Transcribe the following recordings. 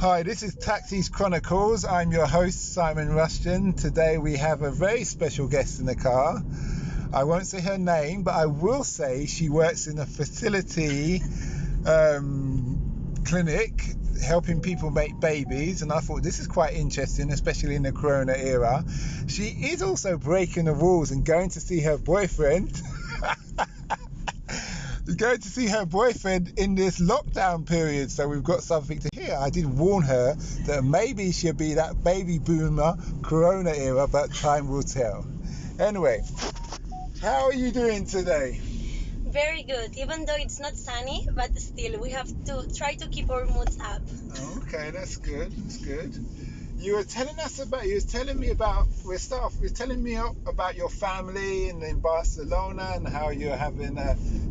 Hi, this is Chronicles. I'm your host, Simon Rushton. Today we have a very special guest in the car. I won't say her name, but I will say she works in a fertility clinic helping people make babies, and I thought this is quite interesting, especially in the Corona era. She is also breaking the rules and going to see her boyfriend. Going to see her boyfriend in this lockdown period, so we've got something to hear. I did warn her that maybe she'll be that baby boomer Corona era, but time will tell. Anyway, how are you doing today? Very good, even though it's not sunny, but still we have to try to keep our moods up. Okay, that's good. You were telling me about your family and in Barcelona and how you're having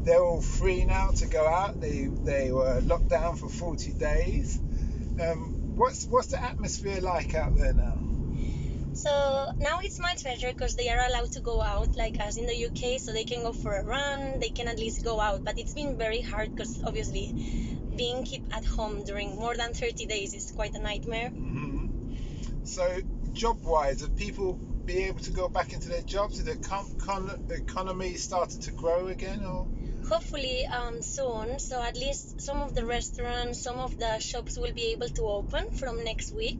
they're all free now to go out. They were locked down for 40 days. What's the atmosphere like out there now? So now it's much better because they are allowed to go out like us in the UK, so they can go for a run, they can at least go out, but it's been very hard because obviously being kept at home during more than 30 days is quite a nightmare. Mm-hmm. So job-wise, have people be able to go back into their jobs? Has the economy started to grow again? Or Hopefully soon, so at least some of the restaurants, some of the shops will be able to open from next week.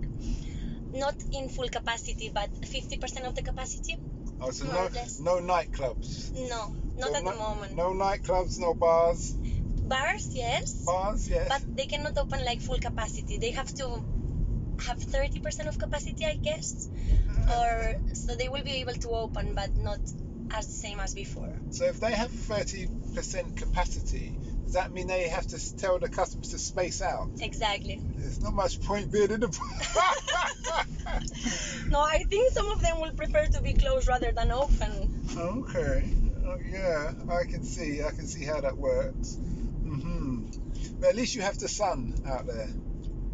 Not in full capacity, but 50% of the capacity. Oh, so more or less. No nightclubs? No, not So at the moment. No nightclubs, no bars? Bars, yes. Bars, yes. But they cannot open like full capacity. They have to have 30% of capacity, I guess. Or so they will be able to open, but not as the same as before. So if they have 30% capacity, does that mean they have to tell the customers to space out? Exactly. There's not much point being in the No, I think some of them will prefer to be closed rather than open. Okay. Yeah, I can see how that works. But at least you have the sun out there.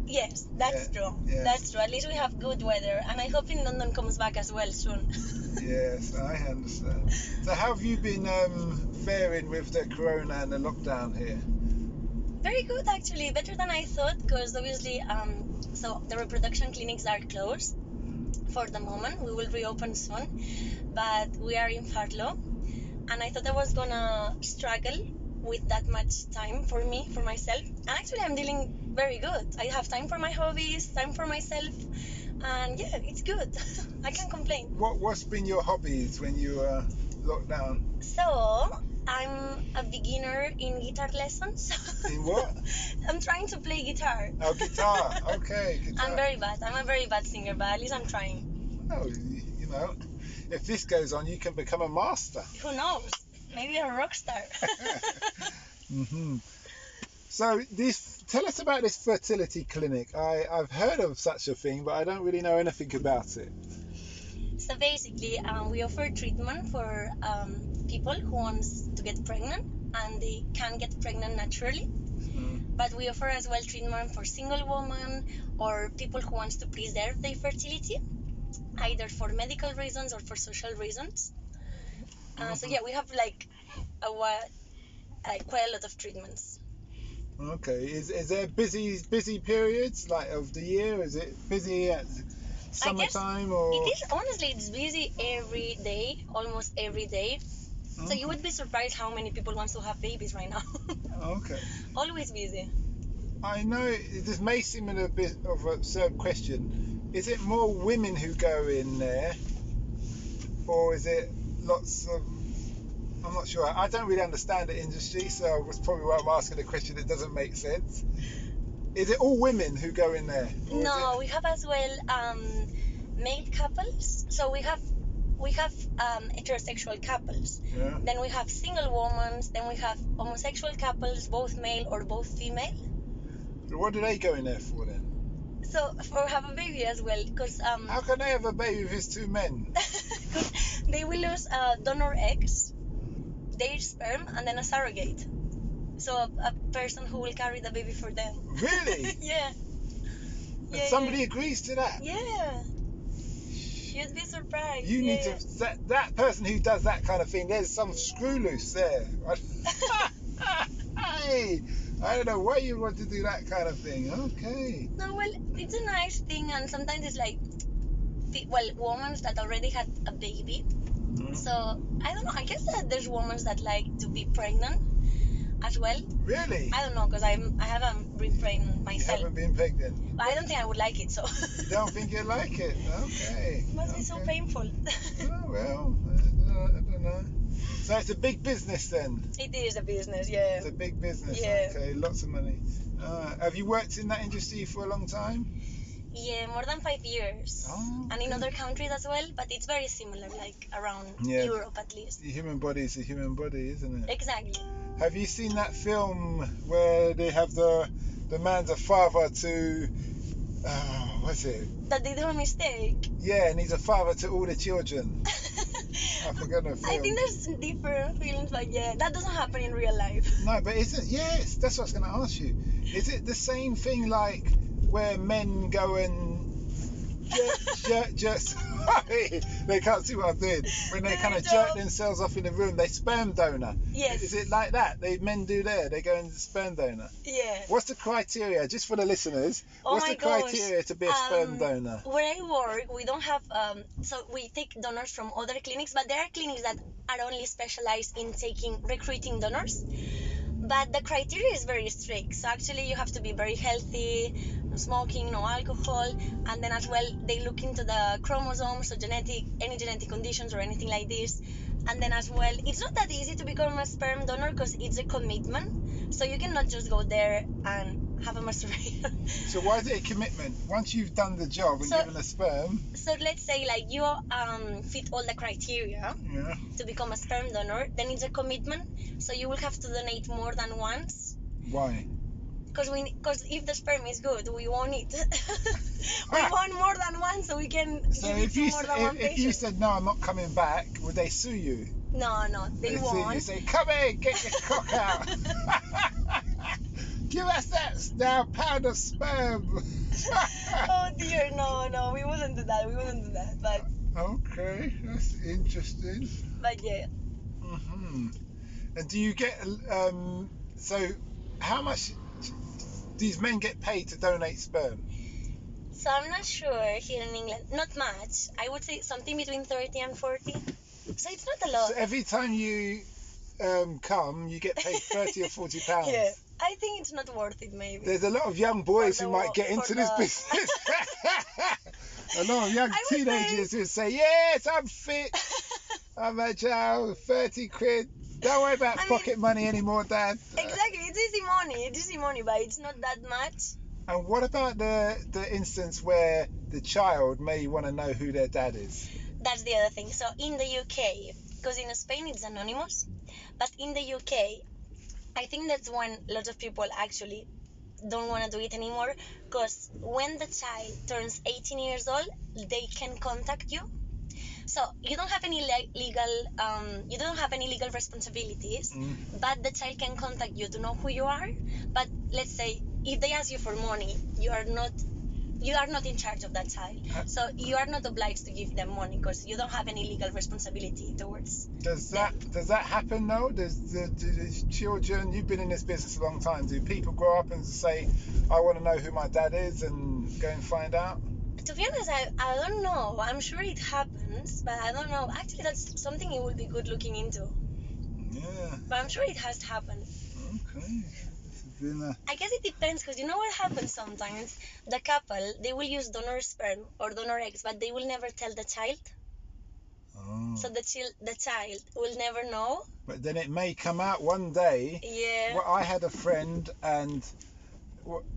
Yes, that's true. Yeah. That's true. At least we have good weather, and I hope in London comes back as well soon. Yes, I understand. So how have you been faring with the corona and the lockdown here? Very good, actually. Better than I thought, because obviously, so the reproduction clinics are closed for the moment. We will reopen soon, but we are in furlough, and I thought I was gonna struggle with that much time for myself. And actually, I'm dealing very good. I have time for my hobbies, time for myself, and yeah, it's good. I can't complain. What's been your hobbies when you were locked down? So, I'm a beginner in guitar lessons. In what? I'm trying to play guitar. Oh, guitar. Okay, guitar. I'm very bad. I'm a very bad singer, but at least I'm trying. Oh, you know, if this goes on, you can become a master. Who knows? Maybe a rock star. So tell us about this fertility clinic. I've heard of such a thing, but I don't really know anything about it. So basically, we offer treatment for people who want to get pregnant and they can get pregnant naturally. But we offer as well treatment for single women or people who want to preserve their fertility, either for medical reasons or for social reasons. So yeah, we have like quite a lot of treatments. Okay, is there busy periods like of the year? Is it busy at summertime or? It's busy every day, almost every day. So you would be surprised how many people want to have babies right now. Okay. Always busy. I know this may seem a bit of an absurd question. Is it more women who go in there, or is it lots of? I'm not sure. I don't really understand the industry, so that's probably why I'm asking a question that doesn't make sense. Is it all women who go in there? No, we have as well male couples. So we have heterosexual couples. Yeah. Then we have single women. Then we have homosexual couples, both male or both female. So what do they go in there for then? So for have a baby as well, because how can they have a baby if it's two men? They will use donor eggs, their sperm, and then a surrogate. So a person who will carry the baby for them. Really? Yeah. And somebody agrees to that? Yeah. You'd be surprised. You need to that person who does that kind of thing. There's some screw loose there. Hey, I don't know why you want to do that kind of thing. Okay. No, well, it's a nice thing, and sometimes it's like, well, women that already had a baby. So I don't know. I guess that there's women that like to be pregnant as well. Really? I don't know, because I haven't been pregnant myself. You haven't been pregnant? But I don't think I would like it, so. You don't think you like it? Okay. It must be so painful. Oh, well, I don't know. So it's a big business then? It is a business, yeah. It's a big business, Yeah. okay, lots of money. Have you worked in that industry for a long time? Yeah, more than 5 years. Oh, And in okay. other countries as well, but it's very similar, like around Yeah. Europe at least. The human body is a human body, isn't it? Exactly. Have you seen that film where they have the man's a father to, what's it? That they do a mistake. Yeah, and he's a father to all the children. I forgot the film. I think there's different films, but yeah, that doesn't happen in real life. No, but isn't, yes, that's what I was going to ask you. Is it the same thing like where men go and just sorry, they can't see what I'm doing. When they kind of jerk themselves off in the room, they sperm donor. Yes. Is it like that? Men do there. They go and sperm donor. Yeah. What's the criteria, just for the listeners? Oh what's my the criteria to be a sperm donor? Where I work, we don't have, so we take donors from other clinics, but there are clinics that are only specialized in recruiting donors. But the criteria is very strict. So actually you have to be very healthy, no smoking, no alcohol, and then as well they look into the chromosomes, so any genetic conditions or anything like this. And then as well, it's not that easy to become a sperm donor because it's a commitment. So you cannot just go there and have a masturbation. So why is it a commitment? Once you've done the job and given a sperm. So let's say like you fit all the criteria to become a sperm donor, then it's a commitment. So you will have to donate more than once. Why? Because if the sperm is good, we want it. We want more than one, so we can give it to more than one patient. If you said no, I'm not coming back, would they sue you? No, they won't. Sue you, say, come here, get your cock out. Give us that now pound of sperm. Oh dear, no, we wouldn't do that. But okay, that's interesting. But yeah. And do you get so how much these men get paid to donate sperm? So I'm not sure here in England. Not much. I would say something between 30 and 40. So it's not a lot. So every time you come, you get paid 30 or 40 pounds. Yeah. I think it's not worth it, maybe. There's a lot of young boys who might get into this business. A lot of young teenagers who say, yes, I'm fit. I'm agile, 30 quid. Don't worry about pocket money anymore, Dad. Exactly, it's easy money, but it's not that much. And what about the instance where the child may want to know who their dad is? That's the other thing. So in the UK, because in Spain it's anonymous, but in the UK, I think that's when lots of people actually don't want to do it anymore, because when the child turns 18 years old, they can contact you. So you don't have any legal responsibilities, but the child can contact you to know who you are. But let's say if they ask you for money, you are not in charge of that child. So you are not obliged to give them money because you don't have any legal responsibility towards Does that happen though? Do children, you've been in this business a long time, do people grow up and say, I want to know who my dad is, and go and find out? To be honest, I don't know. I'm sure it happens, but I don't know. Actually, that's something it would be good looking into. Yeah. But I'm sure it has happened. Okay. I guess it depends, because you know what happens sometimes? The couple, they will use donor sperm or donor eggs, but they will never tell the child. Oh. So the child will never know. But then it may come out one day. Yeah. Well, I had a friend, and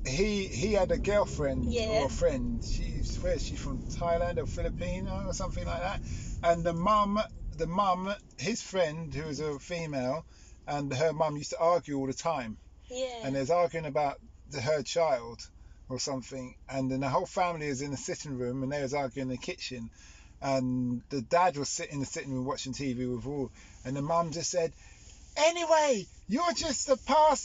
he had a girlfriend or a friend. She's from Thailand or Filipino or something like that. And the mum, his friend, who was a female, and her mum used to argue all the time. Yeah. And there's arguing about her child or something, and then the whole family was in the sitting room, and they was arguing in the kitchen, and the dad was sitting in the sitting room watching TV with all, and the mum just said, anyway, you're just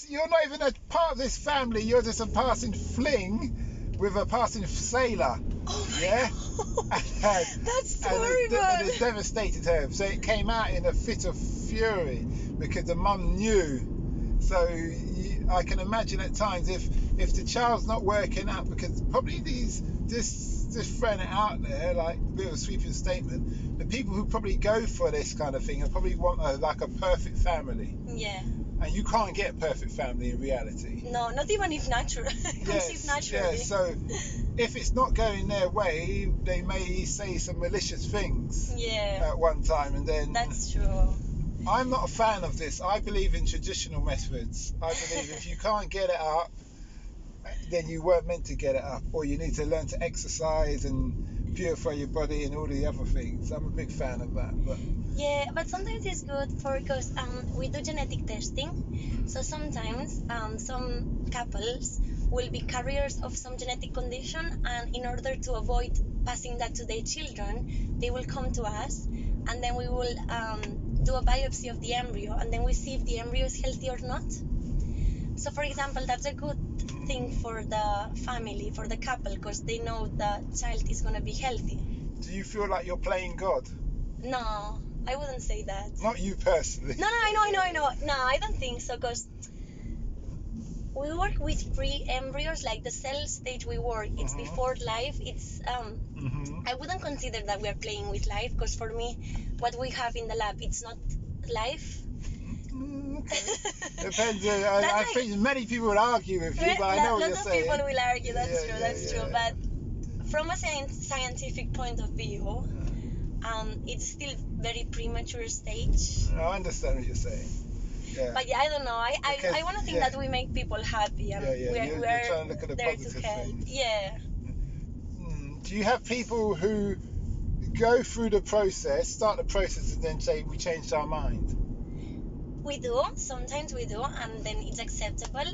you're not even a part of this family, you're just a passing fling with a passing sailor. Oh my God. That's horrible. And it devastated her, so it came out in a fit of fury because the mum knew. So I can imagine at times if the child's not working out, because probably just throwing it out there, like a bit of a sweeping statement, the people who probably go for this kind of thing and probably want a perfect family. Yeah. And you can't get a perfect family in reality. No, not even if natural. Conceived naturally. Yeah, so if it's not going their way, they may say some malicious things at one time, and then... That's true. I'm not a fan of this. I believe in traditional methods. I believe if you can't get it up, then you weren't meant to get it up, or you need to learn to exercise and purify your body and all the other things. I'm a big fan of that. But sometimes it's good because we do genetic testing. So sometimes some couples will be carriers of some genetic condition, and in order to avoid passing that to their children, they will come to us, and then we will do a biopsy of the embryo, and then we see if the embryo is healthy or not. So for example, that's a good thing for the family, for the couple, because they know the child is going to be healthy. Do you feel like you're playing God? No, I wouldn't say that. Not you personally. No, I know. No, I don't think so, because we work with pre-embryos, like the cell stage we work, it's before life. It's I wouldn't consider that we are playing with life, because for me, what we have in the lab, it's not life. Okay. Depends. I think many people would argue with you, but I know what you're saying. Lots of people will argue. That's true. But from a scientific point of view, it's still very premature stage. I understand what you're saying. Yeah. But I don't know. I want to think that we make people happy, and you're trying to look at the there positive to help. things. Yeah. Do you have people who go through the process, start the process, and then say we changed our mind? We do. Sometimes we do, and then it's acceptable.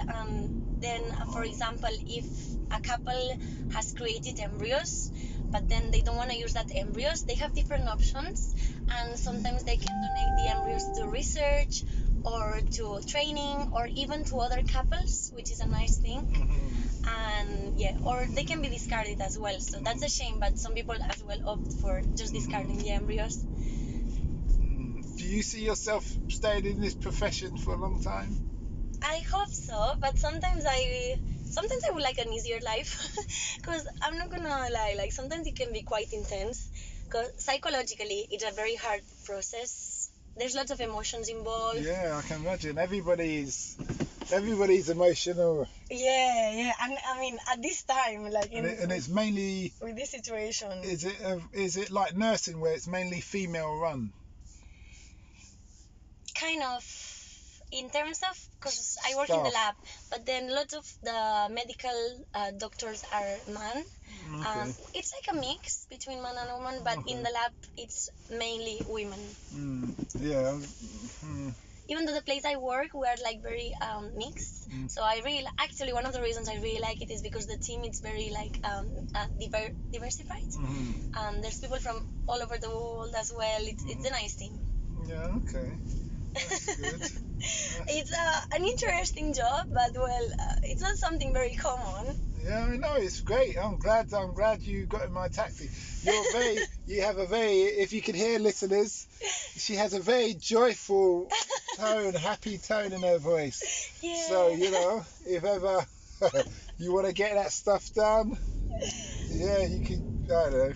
Then, for example, if a couple has created embryos, but then they don't want to use that embryos, they have different options, and sometimes they can donate the embryos to research or to training or even to other couples, which is a nice thing. And or they can be discarded as well. So that's a shame, but some people as well opt for just discarding the embryos. Do you see yourself staying in this profession for a long time? I hope so, but sometimes I would like an easier life, because I'm not gonna lie, like sometimes it can be quite intense, because psychologically it's a very hard process. There's lots of emotions involved. Yeah, I can imagine. Everybody's emotional. Yeah, and I mean at this time, like and it's mainly with this situation. Is it like nursing where it's mainly female run? Kind of, in terms of, because I work in the lab, but then lots of the medical doctors are man. Okay. It's like a mix between man and woman, but in the lab it's mainly women. Yeah. Even though the place I work, we are like very mixed. So I really, actually, one of the reasons I really like it is because the team is very like diversified. There's people from all over the world as well. It's a nice team. Yeah. Okay. That's good. It's an interesting job, but it's not something very common. Yeah, I know, it's great. I'm glad you got in my taxi. You have a very, if you can hear listeners, she has a very joyful tone, happy tone in her voice. Yeah. So, if ever you want to get that stuff done, you can, I don't know.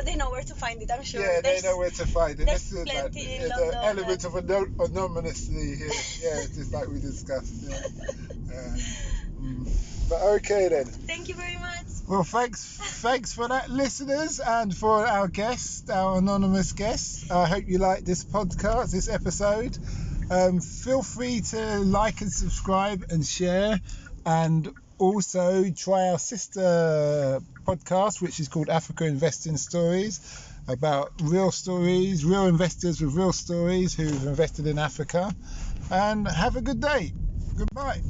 They know where to find it, I'm sure. Yeah, they know where to find it. There's plenty in London. There's an element of anonymously here. Yeah, just like we discussed. But okay then. Thank you very much. Well, thanks for that, listeners, and for our guest, our anonymous guest. I hope you like this podcast, this episode. Feel free to like and subscribe and share, and also try our sister podcast, which is called Africa Investing Stories, about real stories, real investors with real stories who've invested in Africa. And have a good day. Goodbye.